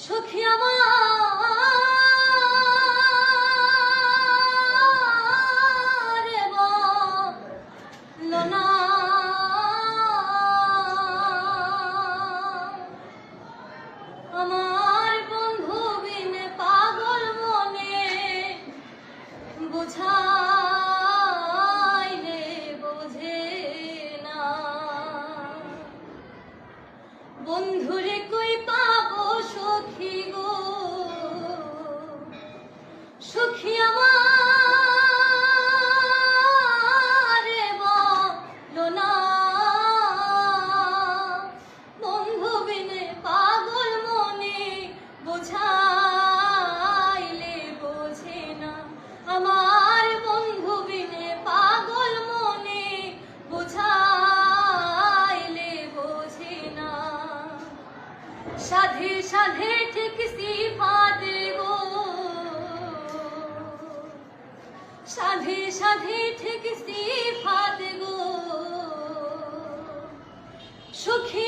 সখী আমার বলো না আমার বন্ধু বিনে পাগল মনে বুঝাইলে বোঝে না বন্ধুরে কই পাবো সখী গো সখী আমার বলো না বন্ধু বিনে পাগল মনে বোঝাইলে বোঝে না আমার বন্ধু বিনে পাগল মনে বোঝাইলে বোঝে না সাধে সাধে ঠিক সিফাত গো সাধে সাধে ঠিক সিফাত গো সুখী